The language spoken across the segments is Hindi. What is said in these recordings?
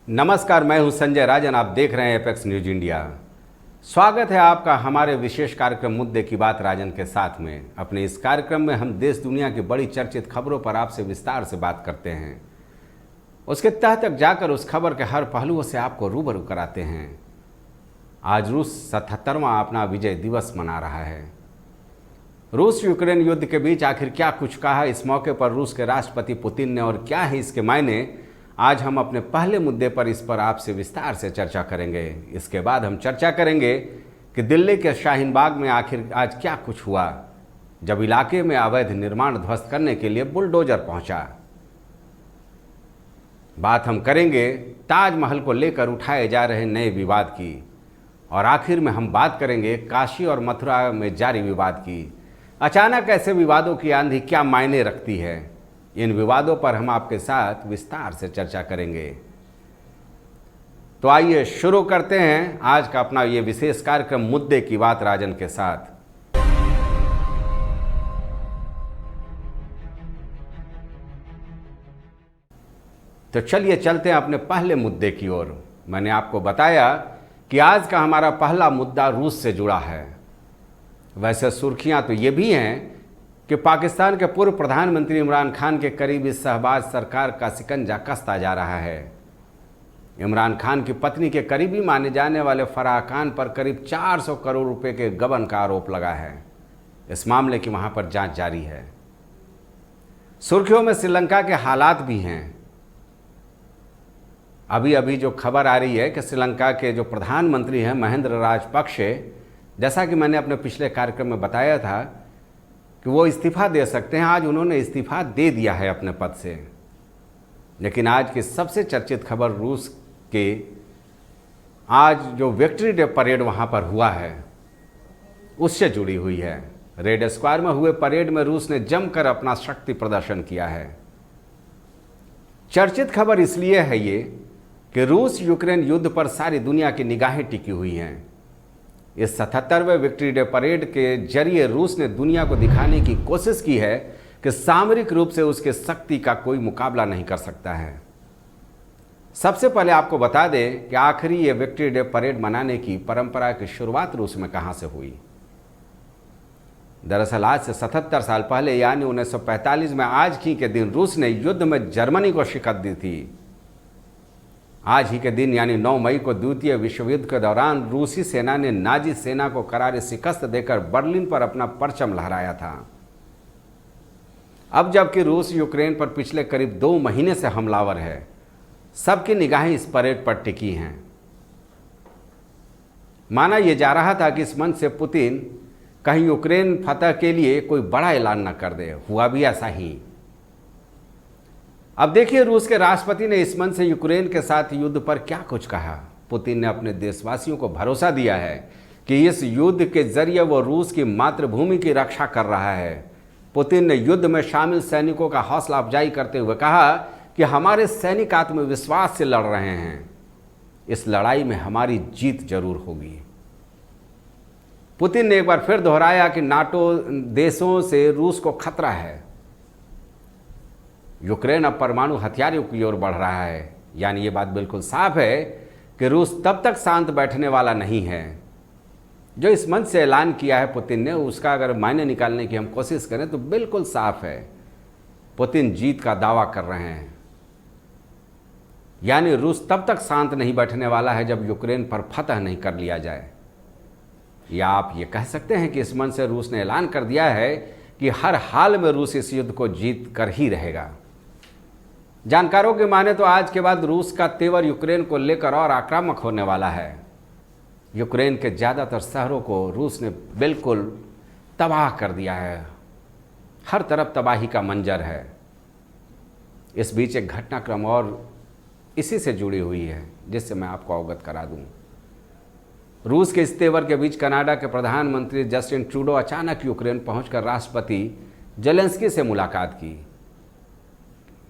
नमस्कार, मैं हूं संजय राजन। आप देख रहे हैं एपेक्स न्यूज इंडिया। स्वागत है आपका हमारे विशेष कार्यक्रम मुद्दे की बात राजन के साथ में। अपने इस कार्यक्रम में हम देश दुनिया की बड़ी चर्चित खबरों पर आपसे विस्तार से बात करते हैं, उसके तह तक जाकर उस खबर के हर पहलुओं से आपको रूबरू कराते हैं। आज रूस 77वां अपना विजय दिवस मना रहा है। रूस यूक्रेन युद्ध के बीच आखिर क्या कुछ कहा इस मौके पर रूस के राष्ट्रपति पुतिन ने और क्या है इसके मायने, आज हम अपने पहले मुद्दे पर इस पर आपसे विस्तार से चर्चा करेंगे। इसके बाद हम चर्चा करेंगे कि दिल्ली के शाहीन बाग में आखिर आज क्या कुछ हुआ जब इलाके में अवैध निर्माण ध्वस्त करने के लिए बुलडोजर पहुंचा। बात हम करेंगे ताजमहल को लेकर उठाए जा रहे नए विवाद की, और आखिर में हम बात करेंगे काशी और मथुरा में जारी विवाद की। अचानक ऐसे विवादों की आंधी क्या मायने रखती है, इन विवादों पर हम आपके साथ विस्तार से चर्चा करेंगे। तो आइए शुरू करते हैं आज का अपना ये विशेष कार्यक्रम मुद्दे की बात राजन के साथ। तो चलिए चलते हैं अपने पहले मुद्दे की ओर। मैंने आपको बताया कि आज का हमारा पहला मुद्दा रूस से जुड़ा है। वैसे सुर्खियां तो ये भी हैं कि पाकिस्तान के पूर्व प्रधानमंत्री इमरान खान के करीबी शहबाज सरकार का शिकंजा कसता जा रहा है। इमरान खान की पत्नी के करीबी माने जाने वाले फराह खान पर करीब 400 करोड़ रुपए के गबन का आरोप लगा है। इस मामले की वहां पर जांच जारी है। सुर्खियों में श्रीलंका के हालात भी हैं। अभी अभी जो खबर आ रही है कि श्रीलंका के जो प्रधानमंत्री हैं महेंद्र राजपक्षे, जैसा कि मैंने अपने पिछले कार्यक्रम में बताया था कि वो इस्तीफा दे सकते हैं, आज उन्होंने इस्तीफा दे दिया है अपने पद से। लेकिन आज की सबसे चर्चित खबर रूस के आज जो विक्ट्री डे परेड वहाँ पर हुआ है उससे जुड़ी हुई है। रेड स्क्वायर में हुए परेड में रूस ने जमकर अपना शक्ति प्रदर्शन किया है। चर्चित खबर इसलिए है ये कि रूस यूक्रेन युद्ध पर सारी दुनिया की निगाहें टिकी हुई हैं। इस 77वें विक्ट्री डे परेड के जरिए रूस ने दुनिया को दिखाने की कोशिश की है कि सामरिक रूप से उसके शक्ति का कोई मुकाबला नहीं कर सकता है। सबसे पहले आपको बता दें कि आखिरी ये विक्ट्री डे परेड मनाने की परंपरा की शुरुआत रूस में कहां से हुई। दरअसल आज से 77 साल पहले यानी 1945 में आज ही के दिन रूस ने युद्ध में जर्मनी को शिकस्त दी थी। आज ही के दिन यानी 9 मई को द्वितीय विश्व युद्ध के दौरान रूसी सेना ने नाजी सेना को करारी शिकस्त देकर बर्लिन पर अपना परचम लहराया था। अब जबकि रूस यूक्रेन पर पिछले करीब 2 महीने से हमलावर है, सबकी निगाहें इस परेड पर टिकी हैं। माना यह जा रहा था कि इस मंच से पुतिन कहीं यूक्रेन फतह के लिए कोई बड़ा ऐलान न कर दे। हुआ भी ऐसा ही। अब देखिए रूस के राष्ट्रपति ने इस मंच से यूक्रेन के साथ युद्ध पर क्या कुछ कहा। पुतिन ने अपने देशवासियों को भरोसा दिया है कि इस युद्ध के जरिए वो रूस की मातृभूमि की रक्षा कर रहा है। पुतिन ने युद्ध में शामिल सैनिकों का हौसला अफजाई करते हुए कहा कि हमारे सैनिक आत्मविश्वास से लड़ रहे हैं, इस लड़ाई में हमारी जीत जरूर होगी। पुतिन ने एक बार फिर दोहराया कि नाटो देशों से रूस को खतरा है। यूक्रेन अब परमाणु हथियारों की ओर बढ़ रहा है, यानी ये बात बिल्कुल साफ है कि रूस तब तक शांत बैठने वाला नहीं है। जो इस मंच से ऐलान किया है पुतिन ने, उसका अगर मायने निकालने की हम कोशिश करें तो बिल्कुल साफ है। पुतिन जीत का दावा कर रहे हैं, यानी रूस तब तक शांत नहीं बैठने वाला है जब यूक्रेन पर फतह नहीं कर लिया जाए। या आप ये कह सकते हैं कि इस मंच से रूस ने ऐलान कर दिया है कि हर हाल में रूस इस युद्ध को जीत कर ही रहेगा। जानकारों के माने तो आज के बाद रूस का तेवर यूक्रेन को लेकर और आक्रामक होने वाला है। यूक्रेन के ज़्यादातर शहरों को रूस ने बिल्कुल तबाह कर दिया है। हर तरफ तबाही का मंजर है। इस बीच एक घटनाक्रम और इसी से जुड़ी हुई है जिससे मैं आपको अवगत करा दूं। रूस के इस तेवर के बीच कनाडा के प्रधानमंत्री जस्टिन ट्रूडो अचानक यूक्रेन पहुंचकर राष्ट्रपति जेलेंस्की से मुलाकात की।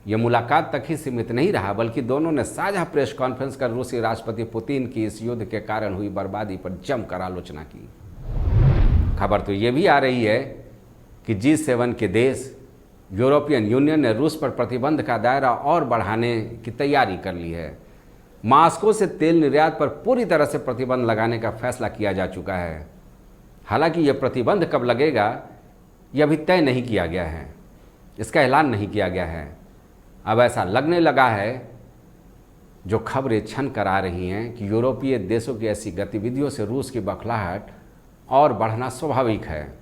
यह मुलाकात तक ही सीमित नहीं रहा, बल्कि दोनों ने साझा प्रेस कॉन्फ्रेंस कर रूसी राष्ट्रपति पुतिन की इस युद्ध के कारण हुई बर्बादी पर जमकर आलोचना की। खबर तो ये भी आ रही है कि G7 के देश यूरोपियन यूनियन ने रूस पर प्रतिबंध का दायरा और बढ़ाने की तैयारी कर ली है। मास्को से तेल निर्यात पर पूरी तरह से प्रतिबंध लगाने का फैसला किया जा चुका है। हालांकि यह प्रतिबंध कब लगेगा यह अभी तय नहीं किया गया है, इसका ऐलान नहीं किया गया है। अब ऐसा लगने लगा है, जो खबरें छन कर आ रही हैं, कि यूरोपीय देशों की ऐसी गतिविधियों से रूस की बौखलाहट और बढ़ना स्वाभाविक है।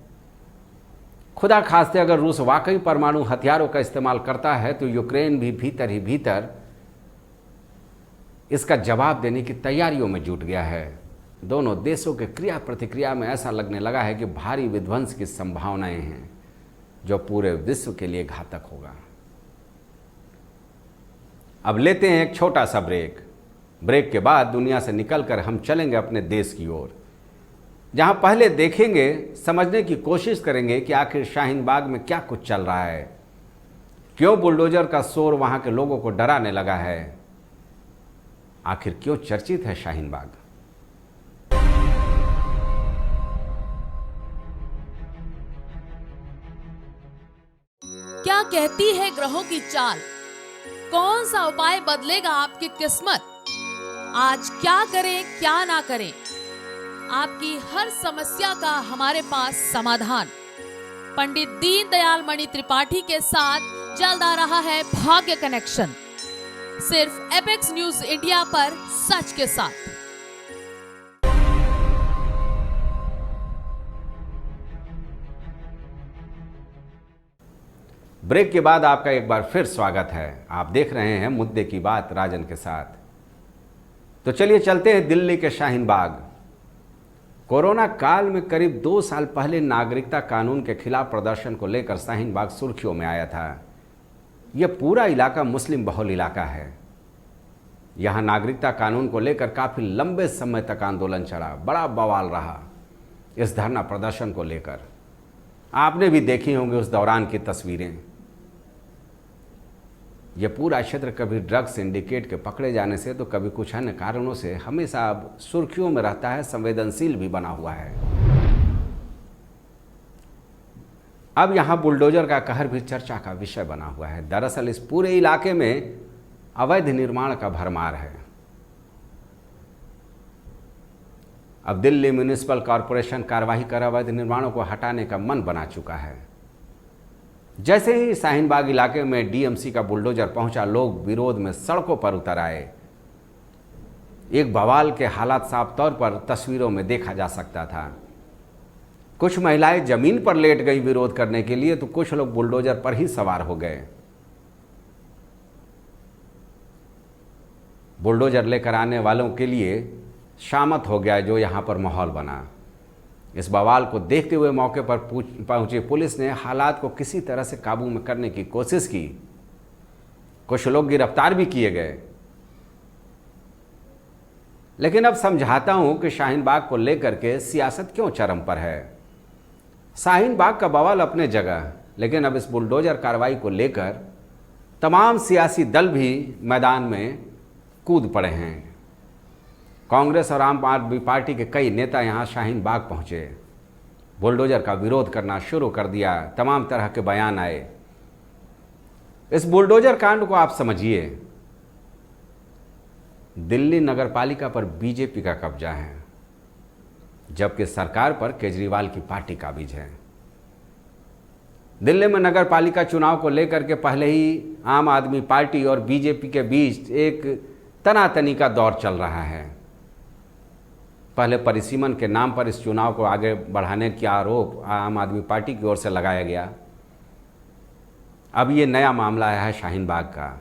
खुदा खास्ते अगर रूस वाकई परमाणु हथियारों का इस्तेमाल करता है तो यूक्रेन भी भीतर ही भीतर इसका जवाब देने की तैयारियों में जुट गया है। दोनों देशों के क्रिया प्रतिक्रिया में ऐसा लगने लगा है कि भारी विध्वंस की संभावनाएं हैं, जो पूरे विश्व के लिए घातक होगा। अब लेते हैं एक छोटा सा ब्रेक के बाद दुनिया से निकलकर हम चलेंगे अपने देश की ओर, जहां पहले देखेंगे, समझने की कोशिश करेंगे कि आखिर शाहीन बाग में क्या कुछ चल रहा है, क्यों बुलडोजर का शोर वहां के लोगों को डराने लगा है, आखिर क्यों चर्चित है शाहीन बाग। क्या कहती है ग्रहों की चाल, कौन सा उपाय बदलेगा आपकी किस्मत, आज क्या करें क्या ना करें, आपकी हर समस्या का हमारे पास समाधान। पंडित दीनदयाल मणि त्रिपाठी के साथ जल्द आ रहा है भाग्य कनेक्शन, सिर्फ एपेक्स न्यूज इंडिया पर सच के साथ। ब्रेक के बाद आपका एक बार फिर स्वागत है। आप देख रहे हैं मुद्दे की बात राजन के साथ। तो चलिए चलते हैं दिल्ली के शाहीन बाग। कोरोना काल में करीब 2 साल पहले नागरिकता कानून के खिलाफ प्रदर्शन को लेकर शाहीन बाग सुर्खियों में आया था। यह पूरा इलाका मुस्लिम बहुल इलाका है। यहाँ नागरिकता कानून को लेकर काफ़ी लंबे समय तक आंदोलन चला, बड़ा बवाल रहा इस धरना प्रदर्शन को लेकर। आपने भी देखी होंगी उस दौरान की तस्वीरें। यह पूरा क्षेत्र कभी ड्रग्स सिंडिकेट के पकड़े जाने से तो कभी कुछ अन्य कारणों से हमेशा अब सुर्खियों में रहता है, संवेदनशील भी बना हुआ है। अब यहाँ बुलडोजर का कहर भी चर्चा का विषय बना हुआ है। दरअसल इस पूरे इलाके में अवैध निर्माण का भरमार है। अब दिल्ली म्युनिसिपल कॉरपोरेशन कार्रवाई कर अवैध निर्माणों को हटाने का मन बना चुका है। जैसे ही शाहीन बाग इलाके में डीएमसी का बुलडोजर पहुंचा, लोग विरोध में सड़कों पर उतर आए। एक बवाल के हालात साफ तौर पर तस्वीरों में देखा जा सकता था। कुछ महिलाएं जमीन पर लेट गई विरोध करने के लिए, तो कुछ लोग बुलडोजर पर ही सवार हो गए। बुलडोजर लेकर आने वालों के लिए शामत हो गया जो यहां पर माहौल बना। इस बवाल को देखते हुए मौके पर पहुंची पुलिस ने हालात को किसी तरह से काबू में करने की कोशिश की। कुछ लोग गिरफ्तार भी किए गए। लेकिन अब समझाता हूं कि शाहीन बाग को लेकर के सियासत क्यों चरम पर है। शाहीन बाग का बवाल अपने जगह, लेकिन अब इस बुलडोजर कार्रवाई को लेकर तमाम सियासी दल भी मैदान में कूद पड़े हैं। कांग्रेस और आम आदमी पार्टी के कई नेता यहां शाहीन बाग पहुंचे, बुलडोजर का विरोध करना शुरू कर दिया। तमाम तरह के बयान आए। इस बुलडोजर कांड को आप समझिए, दिल्ली नगरपालिका पर बीजेपी का कब्जा है, जबकि सरकार पर केजरीवाल की पार्टी काबिज है। दिल्ली में नगरपालिका चुनाव को लेकर के पहले ही आम आदमी पार्टी और बीजेपी के बीच एक तनातनी का दौर चल रहा है। पहले परिसीमन के नाम पर इस चुनाव को आगे बढ़ाने का आरोप आम आदमी पार्टी की ओर से लगाया गया। अब ये नया मामला आया है शाहीन बाग का।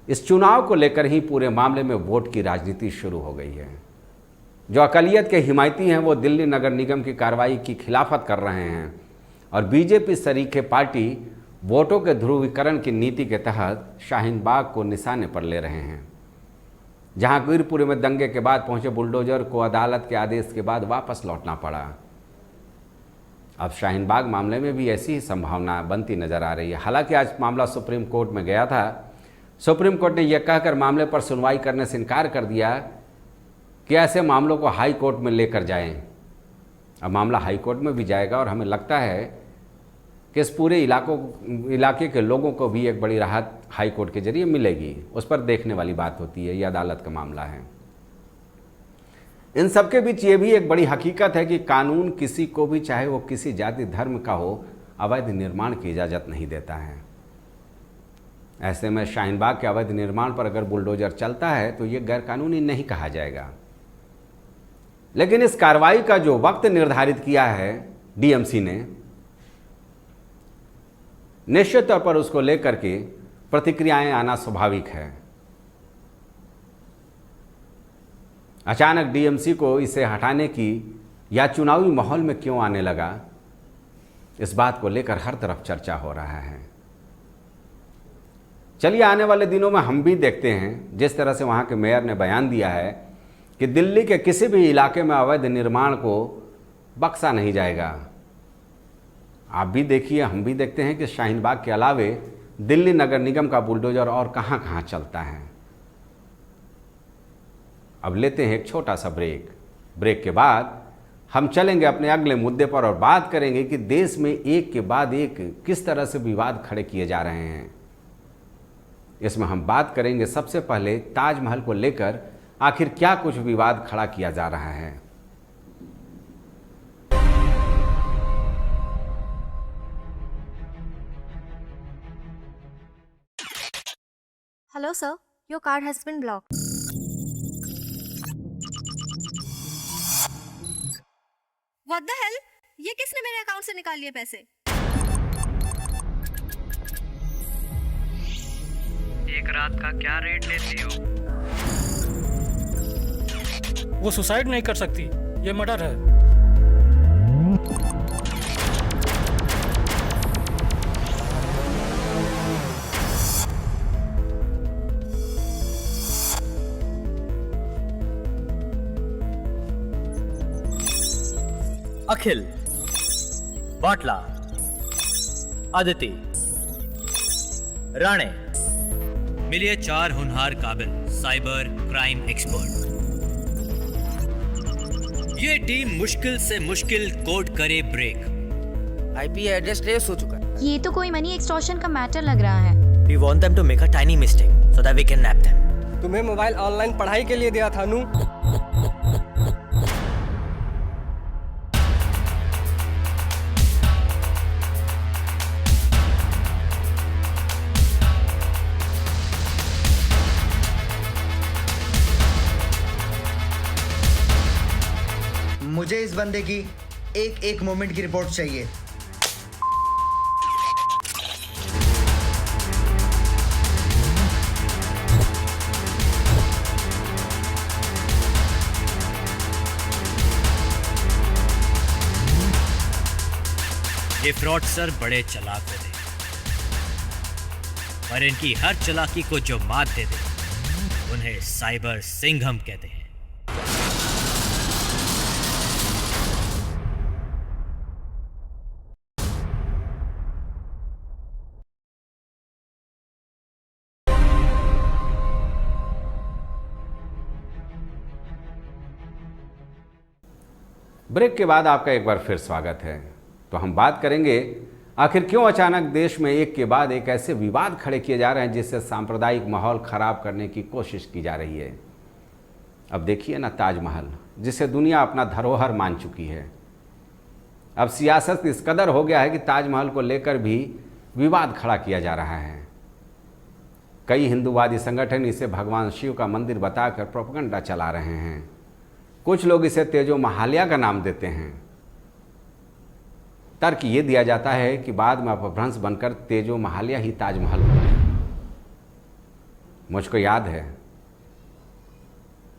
इस चुनाव को लेकर ही पूरे मामले में वोट की राजनीति शुरू हो गई है। जो अकलियत के हिमायती हैं वो दिल्ली नगर निगम की कार्रवाई की खिलाफत कर रहे हैं, और बीजेपी सरीखे पार्टी वोटों के ध्रुवीकरण की नीति के तहत शाहीन बाग को निशाने पर ले रहे हैं। जहां वीरपुरी में दंगे के बाद पहुंचे बुलडोजर को अदालत के आदेश के बाद वापस लौटना पड़ा। अब शाहीन बाग मामले में भी ऐसी ही संभावना बनती नजर आ रही है। हालांकि आज मामला सुप्रीम कोर्ट में गया था। सुप्रीम कोर्ट ने यह कहकर मामले पर सुनवाई करने से इनकार कर दिया कि ऐसे मामलों को हाई कोर्ट में लेकर जाएं। अब मामला हाई कोर्ट में भी जाएगा, और हमें लगता है कि इस पूरे इलाके के लोगों को भी एक बड़ी राहत हाई कोर्ट के जरिए मिलेगी, उस पर देखने वाली बात होती है, ये अदालत का मामला है। इन सबके बीच ये भी एक बड़ी हकीकत है कि कानून किसी को भी, चाहे वो किसी जाति धर्म का हो, अवैध निर्माण की इजाज़त नहीं देता है। ऐसे में शाहीन बाग के अवैध निर्माण पर अगर बुलडोजर चलता है तो ये गैरकानूनी नहीं कहा जाएगा। लेकिन इस कार्रवाई का जो वक्त निर्धारित किया है डीएमसी ने, निश्चित तौर पर उसको लेकर के प्रतिक्रियाएं आना स्वाभाविक है। अचानक डीएमसी को इसे हटाने की या चुनावी माहौल में क्यों आने लगा, इस बात को लेकर हर तरफ चर्चा हो रहा है। चलिए आने वाले दिनों में हम भी देखते हैं, जिस तरह से वहाँ के मेयर ने बयान दिया है कि दिल्ली के किसी भी इलाके में अवैध निर्माण को बख्शा नहीं जाएगा। आप भी देखिए, हम भी देखते हैं कि शाहीन बाग के अलावे दिल्ली नगर निगम का बुलडोजर और कहाँ कहाँ चलता है। अब लेते हैं एक छोटा सा ब्रेक के बाद हम चलेंगे अपने अगले मुद्दे पर और बात करेंगे कि देश में एक के बाद एक किस तरह से विवाद खड़े किए जा रहे हैं। इसमें हम बात करेंगे सबसे पहले ताजमहल को लेकर आखिर क्या कुछ विवाद खड़ा किया जा रहा है। Hello sir, your card has been blocked. What the hell? ये किसने मेरे अकाउंट से निकाल लिए पैसे? एक रात का क्या रेट लेती हो? वो सुसाइड नहीं कर सकती, ये मर्डर है। अखिल, बाटला, आदिति, राणे मिलिए 4 होनहार काबिल साइबर क्राइम एक्सपर्ट। ये टीम मुश्किल से मुश्किल कोड करे ब्रेक। आईपी एड्रेस ट्रेस हो चुका है। ये तो कोई मनी एक्सटॉर्शन का मैटर लग रहा है। We want them to make a tiny mistake so that we can nab them. तुम्हें मोबाइल ऑनलाइन पढ़ाई के लिए दिया था नू। मुझे इस बंदे की एक एक मोमेंट की रिपोर्ट चाहिए। ये फ्रॉडस्टर बड़े चालाक होते हैं, पर इनकी हर चालाकी को जो मात दे दे उन्हें साइबर सिंघम कहते हैं। ब्रेक के बाद आपका एक बार फिर स्वागत है। तो हम बात करेंगे आखिर क्यों अचानक देश में एक के बाद एक ऐसे विवाद खड़े किए जा रहे हैं जिससे सांप्रदायिक माहौल खराब करने की कोशिश की जा रही है। अब देखिए ना, ताजमहल जिसे दुनिया अपना धरोहर मान चुकी है, अब सियासत इस कदर हो गया है कि ताजमहल को लेकर भी विवाद खड़ा किया जा रहा है। कई हिंदूवादी संगठन इसे भगवान शिव का मंदिर बताकर प्रोपेगेंडा चला रहे हैं। कुछ लोग इसे तेजो महाल्या का नाम देते हैं। तर्क ये दिया जाता है कि बाद में अपभ्रंश बनकर तेजो महाल्या ही ताजमहल हो गया। मुझको याद है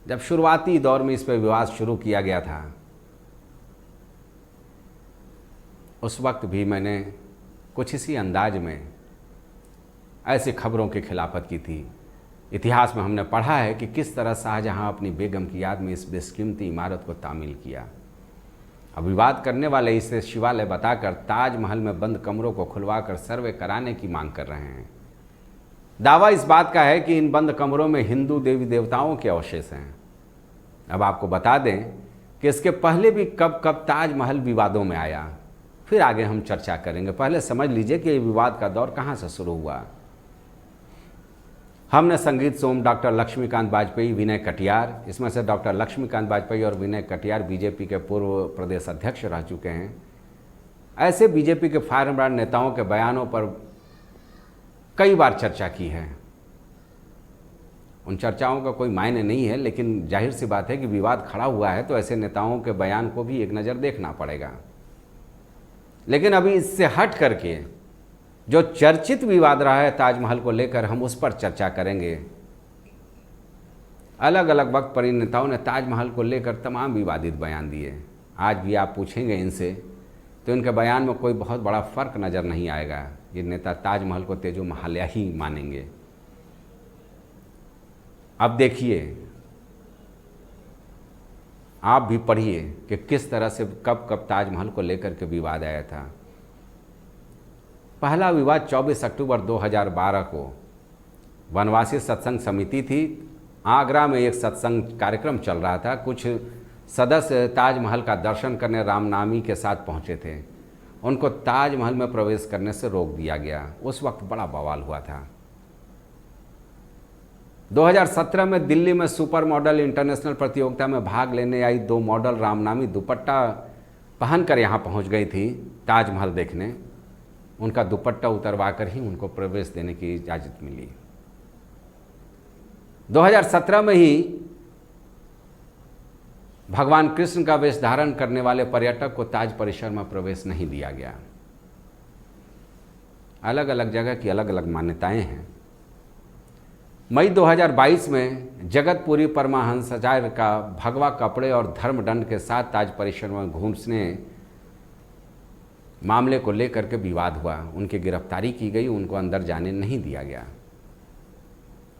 जब शुरुआती दौर में इस पर विवाद शुरू किया गया था, उस वक्त भी मैंने कुछ इसी अंदाज में ऐसी खबरों की खिलाफत की थी। इतिहास में हमने पढ़ा है कि किस तरह शाहजहां अपनी बेगम की याद में इस बेशकीमती इमारत को तामील किया। अब विवाद करने वाले इसे शिवालय बताकर ताजमहल में बंद कमरों को खुलवाकर सर्वे कराने की मांग कर रहे हैं। दावा इस बात का है कि इन बंद कमरों में हिंदू देवी देवताओं के अवशेष हैं। अब आपको बता दें कि इसके पहले भी कब कब ताजमहल विवादों में आया, फिर आगे हम चर्चा करेंगे। पहले समझ लीजिए कि ये विवाद का दौर कहाँ से शुरू हुआ। हमने संगीत सोम डॉक्टर लक्ष्मीकांत वाजपेयी, विनय कटियार, इसमें से डॉक्टर लक्ष्मीकांत वाजपेयी और विनय कटियार बीजेपी के पूर्व प्रदेश अध्यक्ष रह चुके हैं। ऐसे बीजेपी के फायर ब्रांड नेताओं के बयानों पर कई बार चर्चा की है। उन चर्चाओं का कोई मायने नहीं है, लेकिन जाहिर सी बात है कि विवाद खड़ा हुआ है तो ऐसे नेताओं के बयान को भी एक नज़र देखना पड़ेगा। लेकिन अभी इससे हट करके जो चर्चित विवाद रहा है ताजमहल को लेकर, हम उस पर चर्चा करेंगे। अलग अलग वक्त पर इन नेताओं ने ताजमहल को लेकर तमाम विवादित बयान दिए। आज भी आप पूछेंगे इनसे तो इनके बयान में कोई बहुत बड़ा फ़र्क नज़र नहीं आएगा। ये नेता ताजमहल को तेजो महाल्या ही मानेंगे। अब देखिए, आप भी पढ़िए कि किस तरह से कब कब ताजमहल को लेकर के विवाद आया था। पहला विवाद 24 अक्टूबर 2012 को वनवासी सत्संग समिति थी। आगरा में एक सत्संग कार्यक्रम चल रहा था। कुछ सदस्य ताजमहल का दर्शन करने रामनामी के साथ पहुंचे थे। उनको ताजमहल में प्रवेश करने से रोक दिया गया। उस वक्त बड़ा बवाल हुआ था। 2017 में दिल्ली में सुपर मॉडल इंटरनेशनल प्रतियोगिता में भाग लेने आई 2 मॉडल रामनामी दुपट्टा पहनकर यहाँ पहुँच गई थी ताजमहल देखने। उनका दुपट्टा उतरवा कर ही उनको प्रवेश देने की इजाज़त मिली। 2017 में ही भगवान कृष्ण का वेश धारण करने वाले पर्यटक को ताज परिसर में प्रवेश नहीं दिया गया। अलग अलग जगह की अलग अलग मान्यताएं हैं। मई 2022 में जगतपुरी परमहंसाचार्य का भगवा कपड़े और धर्मदंड के साथ ताज परिसर में घुसने मामले को लेकर के विवाद हुआ। उनकी गिरफ्तारी की गई, उनको अंदर जाने नहीं दिया गया।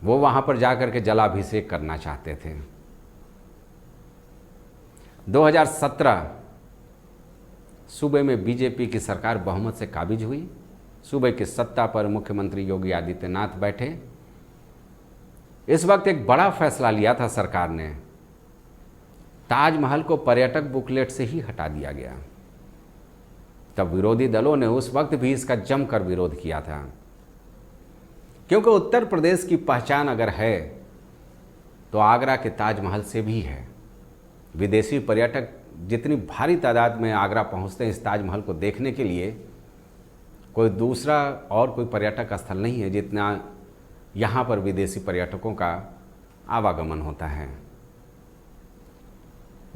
वो वहाँ पर जाकर के जलाभिषेक करना चाहते थे। 2017 सूबे में बीजेपी की सरकार बहुमत से काबिज हुई। सूबे की सत्ता पर मुख्यमंत्री योगी आदित्यनाथ बैठे। इस वक्त एक बड़ा फैसला लिया था सरकार ने। ताजमहल को पर्यटक बुकलेट से ही हटा दिया गया। तब विरोधी दलों ने उस वक्त भी इसका जमकर विरोध किया था, क्योंकि उत्तर प्रदेश की पहचान अगर है तो आगरा के ताजमहल से भी है। विदेशी पर्यटक जितनी भारी तादाद में आगरा पहुंचते हैं इस ताजमहल को देखने के लिए, कोई दूसरा और कोई पर्यटक स्थल नहीं है जितना यहाँ पर विदेशी पर्यटकों का आवागमन होता है।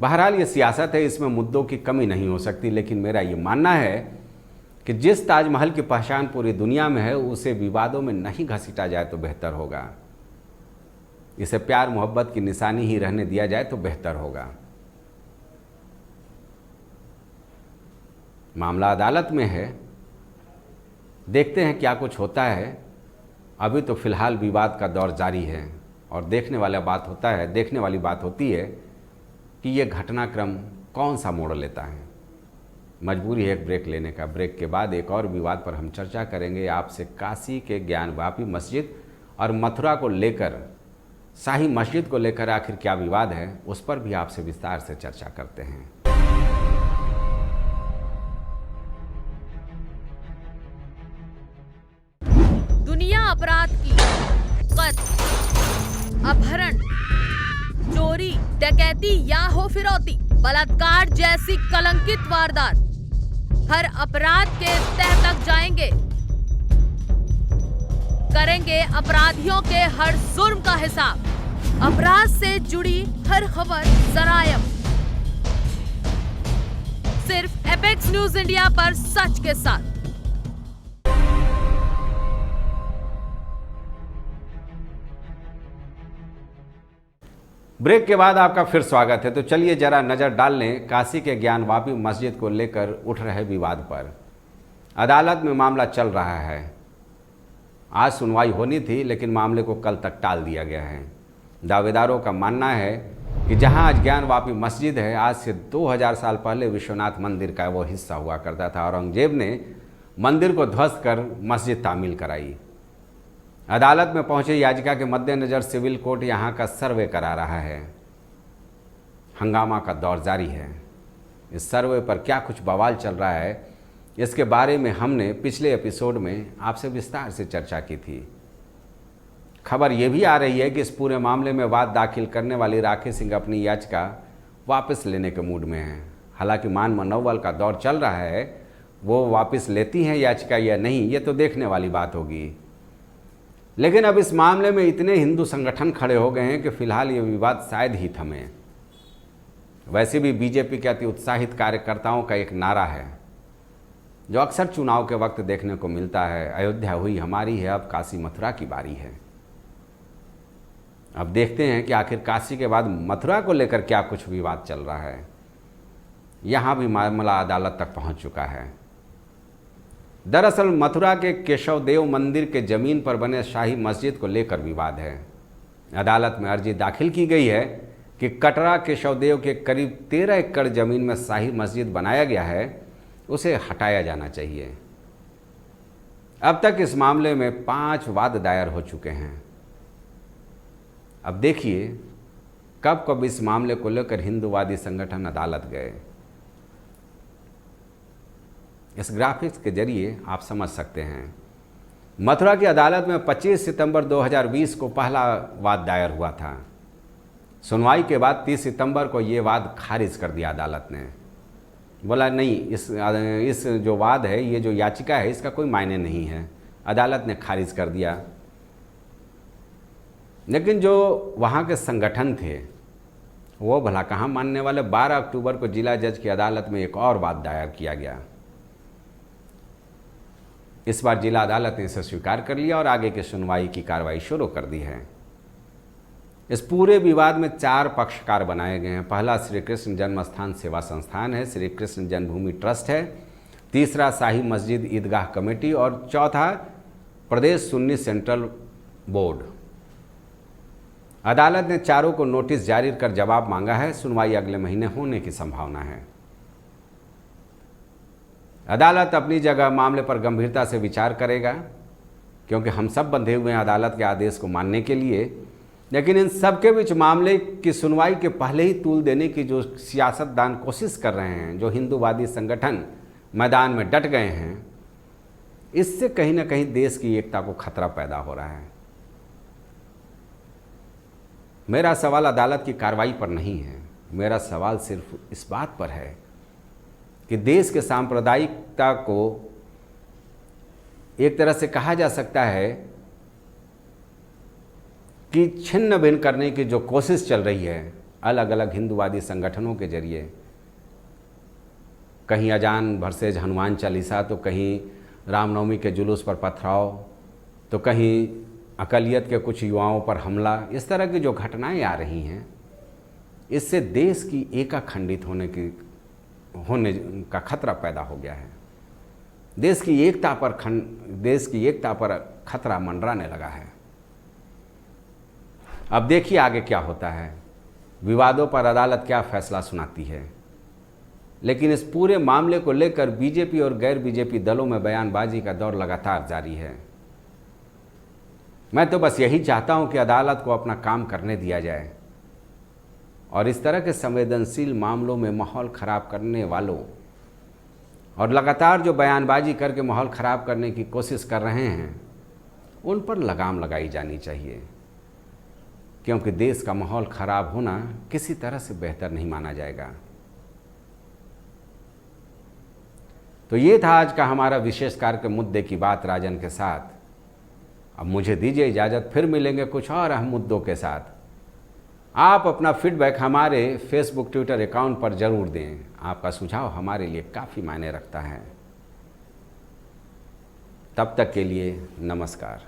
बहरहाल ये सियासत है, इसमें मुद्दों की कमी नहीं हो सकती। लेकिन मेरा ये मानना है कि जिस ताजमहल की पहचान पूरी दुनिया में है उसे विवादों में नहीं घसीटा जाए तो बेहतर होगा। इसे प्यार मोहब्बत की निशानी ही रहने दिया जाए तो बेहतर होगा। मामला अदालत में है, देखते हैं क्या कुछ होता है। अभी तो फिलहाल विवाद का दौर जारी है और देखने वाली बात होती है कि ये घटनाक्रम कौन सा मोड़ लेता है। मजबूरी है एक ब्रेक लेने का। ब्रेक के बाद एक और विवाद पर हम चर्चा करेंगे। आपसे काशी के ज्ञानवापी मस्जिद और मथुरा को लेकर, शाही मस्जिद को लेकर आखिर क्या विवाद है, उस पर भी आपसे विस्तार से चर्चा करते हैं। दुनिया अपराध की कत्ल, अपहरण, चोरी, डकैती या हो फिरौती, बलात्कार जैसी कलंकित वारदात, हर अपराध के तह तक जाएंगे। करेंगे अपराधियों के हर जुर्म का हिसाब। अपराध से जुड़ी हर खबर सरायम, सिर्फ एपेक्स न्यूज इंडिया पर सच के साथ। ब्रेक के बाद आपका फिर स्वागत है। तो चलिए जरा नज़र डाल लें काशी के ज्ञानवापी मस्जिद को लेकर उठ रहे विवाद पर। अदालत में मामला चल रहा है। आज सुनवाई होनी थी लेकिन मामले को कल तक टाल दिया गया है। दावेदारों का मानना है कि जहां आज ज्ञानवापी मस्जिद है, आज से 2000 साल पहले विश्वनाथ मंदिर का वो हिस्सा हुआ करता था। औरंगजेब ने मंदिर को ध्वस्त कर मस्जिद तामील कराई। अदालत में पहुंचे याचिका के मद्देनज़र सिविल कोर्ट यहां का सर्वे करा रहा है। हंगामा का दौर जारी है। इस सर्वे पर क्या कुछ बवाल चल रहा है, इसके बारे में हमने पिछले एपिसोड में आपसे विस्तार से चर्चा की थी। खबर ये भी आ रही है कि इस पूरे मामले में वाद दाखिल करने वाली राखी सिंह अपनी याचिका वापस लेने के मूड में हैं। हालांकि मान मनोबल का दौर चल रहा है, वो वापस लेती हैं याचिका या नहीं, ये तो देखने वाली बात होगी। लेकिन अब इस मामले में इतने हिंदू संगठन खड़े हो गए हैं कि फिलहाल ये विवाद शायद ही थमे। वैसे भी बीजेपी के अति उत्साहित कार्यकर्ताओं का एक नारा है जो अक्सर चुनाव के वक्त देखने को मिलता है, अयोध्या हुई हमारी है, अब काशी मथुरा की बारी है। अब देखते हैं कि आखिर काशी के बाद मथुरा को लेकर क्या कुछ विवाद चल रहा है। यहाँ भी मामला अदालत तक पहुँच चुका है। दरअसल मथुरा के केशव देव मंदिर के जमीन पर बने शाही मस्जिद को लेकर विवाद है। अदालत में अर्जी दाखिल की गई है कि कटरा केशव देव के करीब 13 एकड़ जमीन में शाही मस्जिद बनाया गया है, उसे हटाया जाना चाहिए। अब तक इस मामले में 5 वाद दायर हो चुके हैं। अब देखिए कब कब इस मामले को लेकर हिंदूवादी संगठन अदालत गए। इस ग्राफिक्स के जरिए आप समझ सकते हैं। मथुरा की अदालत में 25 सितंबर 2020 को पहला वाद दायर हुआ था। सुनवाई के बाद 30 सितंबर को ये वाद खारिज कर दिया अदालत ने। बोला नहीं, इस जो वाद है, ये जो याचिका है, इसका कोई मायने नहीं है। अदालत ने खारिज कर दिया। लेकिन जो वहाँ के संगठन थे वो भला कहाँ मानने वाले। 12 अक्टूबर को जिला जज की अदालत में एक और वाद दायर किया गया। इस बार जिला अदालत ने इसे स्वीकार कर लिया और आगे की सुनवाई की कार्रवाई शुरू कर दी है। इस पूरे विवाद में 4 पक्षकार बनाए गए हैं। पहला श्री कृष्ण जन्मस्थान सेवा संस्थान है, श्री कृष्ण जन्मभूमि ट्रस्ट है, तीसरा शाही मस्जिद ईदगाह कमेटी और चौथा प्रदेश सुन्नी सेंट्रल बोर्ड। अदालत ने चारों को नोटिस जारी कर जवाब मांगा है। सुनवाई अगले महीने होने की संभावना है। अदालत अपनी जगह मामले पर गंभीरता से विचार करेगा, क्योंकि हम सब बंधे हुए हैं अदालत के आदेश को मानने के लिए। लेकिन इन सब के बीच मामले की सुनवाई के पहले ही तूल देने की जो सियासतदान कोशिश कर रहे हैं, जो हिंदूवादी संगठन मैदान में डट गए हैं, इससे कहीं ना कहीं देश की एकता को खतरा पैदा हो रहा है। मेरा सवाल अदालत की कार्रवाई पर नहीं है। मेरा सवाल सिर्फ इस बात पर है कि देश के सांप्रदायिकता को एक तरह से कहा जा सकता है कि छिन्न भिन्न करने की जो कोशिश चल रही है अलग अलग हिंदूवादी संगठनों के जरिए, कहीं अजान वर्सेज हनुमान चालीसा, तो कहीं रामनवमी के जुलूस पर पथराव, तो कहीं अकलियत के कुछ युवाओं पर हमला, इस तरह की जो घटनाएं आ रही हैं, इससे देश की एका खंडित होने का खतरा पैदा हो गया है। देश की एकता पर खतरा मंडराने लगा है। अब देखिए आगे क्या होता है। विवादों पर अदालत क्या फैसला सुनाती है। लेकिन इस पूरे मामले को लेकर बीजेपी और गैर बीजेपी दलों में बयानबाजी का दौर लगातार जारी है। मैं तो बस यही चाहता हूं कि अदालत को अपना काम करने दिया जाए और इस तरह के संवेदनशील मामलों में माहौल खराब करने वालों और लगातार जो बयानबाजी करके माहौल खराब करने की कोशिश कर रहे हैं, उन पर लगाम लगाई जानी चाहिए, क्योंकि देश का माहौल खराब होना किसी तरह से बेहतर नहीं माना जाएगा। तो ये था आज का हमारा विशेष कार्य के मुद्दे की बात राजन के साथ। अब मुझे दीजिए इजाज़त, फिर मिलेंगे कुछ और अहम मुद्दों के साथ। आप अपना फीडबैक हमारे फेसबुक ट्विटर अकाउंट पर ज़रूर दें। आपका सुझाव हमारे लिए काफ़ी मायने रखता है। तब तक के लिए नमस्कार।